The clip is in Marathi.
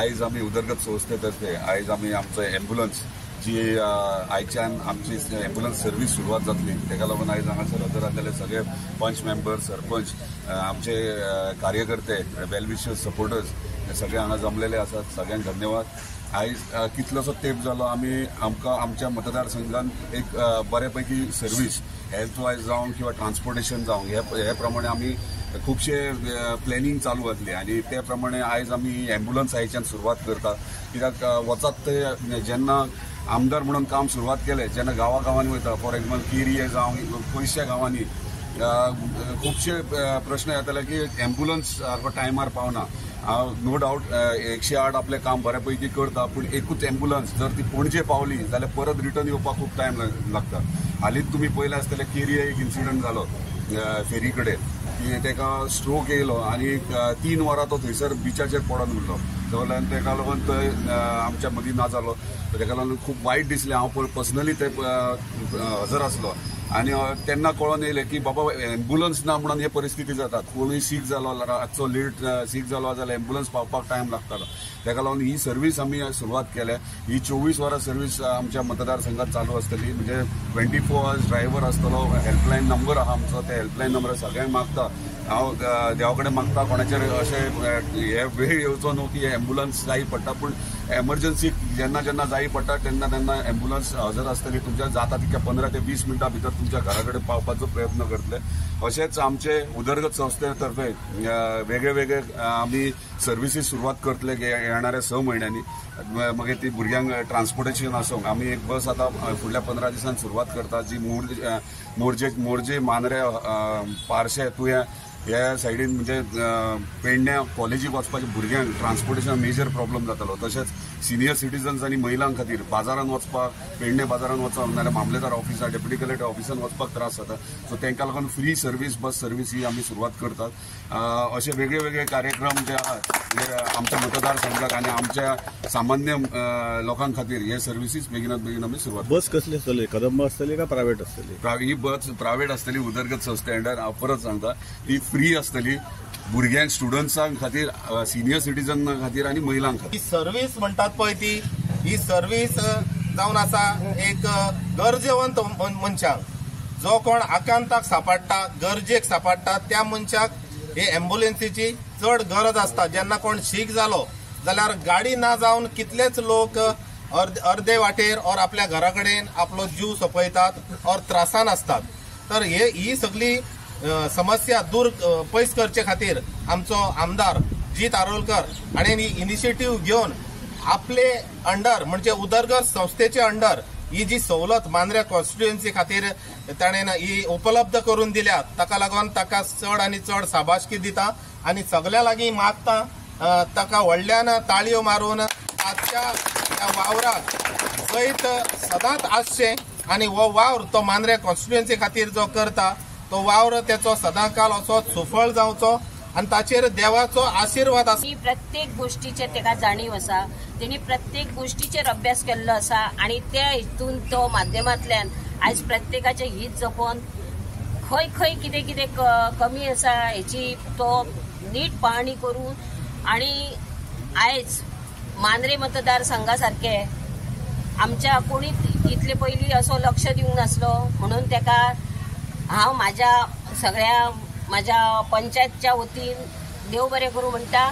आयज आमी उदरगत संस्थेतर्फे आयज आमी आमचो एम्ब्युलन्स जी आयच्यान आमची एम्ब्युलन्स सर्व्हिस सुरवात जातली तेका लागून आयज हांगासर हजर आसलेले सगळे पंच मेंबर सरपंच आमचे कार्यकर्ते वेलविशर्स सपोर्टर्स सगळे हांगा जमलेले आसात. सगळ्यांक धन्यवाद. आयज कितलोसो तेंप जालो आमकां आमच्या मतदारसंघात एक बऱ्यापैकी सर्व्हिस हेल्थ वायज जावं किंवा ट्रान्सपोर्टेशन जावं हे प्रमाणे आमी खूबशे प्लॅनिंग चालू आसली आनी ते प्रमाणे आयज आमी एम्ब्युलन्स आयच्यान सुरवात करता. कित्याक वचत ते जेन्ना आमदार म्हणून काम सुरवात केलें जेन्ना गांवांनी वयता फॉर एक्झाम्पल केरिये जावं पयसच्या गांवांनी खूबशे प्रश्न येताले की एम्ब्युलन्स टायमार पावना. नो डावट 108 आपलें काम बऱ्यापैकी करता पूण एकूच एम्ब्युलन्स जर ती पणजे पावली जाल्यार परत रिटर्न येवपाक खूब टायम लागता. हालींच तुमी पयलें आसतलें केरिये एक इन्सिडंट जालो फेरी कडेन की तेका स्ट्रोक येयलो आनी 3 वरां तो थंयसर बिचाचेर पडून उरलो जाल्यार तेका लागून थंय आमच्या मदीं ना जालो. तेका लागून खूब वायट दिसलें. हांव पर्सनली ते हजर आसलो आनी तेन्ना कळोन येयलें की बाबा एम्ब्युलन्स ना म्हणून हे परिस्थिती जातात. कोणूय सीक जालो रातचो लेट सीक जालो जाल्यार एम्ब्युलन्स पावपाक टायम लागतालो. तेका लागून ही सर्व्हिस आमी सुरवात केल्या. ही 24 वरां सर्व्हिस आमच्या मतदारसंघात चालू आसतली. म्हणजे 24 आवर्स ड्रायव्हर आसतलो. हेल्पलायन नंबर आहा आमचो ते हेल्पलायन नंबर सगळ्यांक मागता. हांव देवा कडेन मागता कोणाचेर अशें हे वेळ येवचो न्हू की एम्ब्युलन्स जायी पडटा पूण एमर्जन्सी जेन्ना जेन्ना जायी पडटा तेन्ना तेन्ना एम्ब्युलन्स हजर आसतली. तुमच्या जाता तितक्या 15 ते 20 मिनटां भितर तुमच्या घरा कडेन पावपाचो प्रयत्न करतले. अशेंच आमचे उदरगत संस्थेतर्फे वेगळे वेगळे आमी सर्विसीस सुरवात करतले येणाऱ्या 6 म्हयन्यांनी. मागीर ती भुरग्यांक ट्रान्सपोर्टेशन आसूं आमी एक बस आतां फुडल्या 15 दिसांनी सुरवात करता जी मोरजे मांद्रे पारशे तुयें ह्या सायडीन म्हणजे पेडण्या कॉलेजीक वचपाच्या भुरग्यांक ट्रान्सपोर्टेशन मेजर प्रॉब्लम जातालो. तशेंच सिनियर सिटीजन्स आनी महिलां खातीर बाजारान वचपाक पेडणे बाजारान वचप नाल्यार मामलेदार ऑफिसार डेप्युटी कलेक्टर ऑफिसान वचपाक त्रास जाता. सो तांकां लागून फ्री सर्व्हिस बस सर्व्हिस ही आमी सुरवात करतात. अशे वेगळे वेगळे कार्यक्रम जे आहात आमच्या मतदारसंघाक आनी आमच्या सामान्य लोकां खातीर हे सर्व्हिसीस बेगिनात बेगीन आमी सुरवात. बस कसली आसतली कदंबा आसतली काय प्रायवेट आसतली? ही बस प्रायवेट आसतली उदरगत संस्थे अंडर. हांव परत सांगता ती फ्री आसतली भुरग्यांक स्टुडंट्सांक खातीर सिनियर सिटीजनां खातीर आनी महिलांक खातीर. ही सर्व्हिस म्हणटात पळय ती ही सर्व्हिस जावन आसा एक गरजेवंत मनशाक जो कोण आकांताक सांपाडटा गरजेक सांपाडटा त्या मनशाक हे एम्ब्युलन्सीची चड गरज आसता. जेन्ना कोण शीक जालो जाल्यार गाडी ना जावन कितलेच लोक अर्दे वाटेर और आपल्या घरा कडेन आपलो जीव सोंपयतात और त्रासान असतात. तर ही सगळी समस्या दूर पयस करचे खातीर आमचो आमदार जीत आरोलकर हाणें ही इनिशिएटीव घेवन आपले अंडर म्हणजे उदरगत संस्थेचे अंडर ही जी सवलत मांद्रे कॉन्स्टिट्युएन्सी खातीर ताणें ही उपलब्ध करून दिल्या ताका लागून ताका चड आनी चड शाबासकी दिता आनी सगळ्या लागीं मागता ताका व्हडल्यान ताळयो मारून आजच्या वावराक सयत सदांच आसचें आनी हो वावर तो मांद्रे कॉन्स्टिट्युएन्सी खातीर जो करता तो वावर त्याचो सदांकाल असो सुफळ जावचो आणि ताचेर देवाचो आशीर्वाद आसा. प्रत्येक गोष्टीचे तेका जाणीव आसा. तेणी प्रत्येक गोष्टीचेर अभ्यास केल्लो आसा आणि त्या हितून तो माध्यमांतल्यान आयज प्रत्येकाचे हित जपोवन खंय खंय कितें कितें कमी आसा हेची तो नीट पाहणी करून आणि आयज मांद्रे मतदारसंघा सारखे आमच्या कोणी इतले पयलीं असो लक्ष दिवंक नासलो म्हणून तेका हांव म्हाज्या सगळ्या म्हाज्या पंचायतच्या वतीन देव बरें करूं म्हणटा.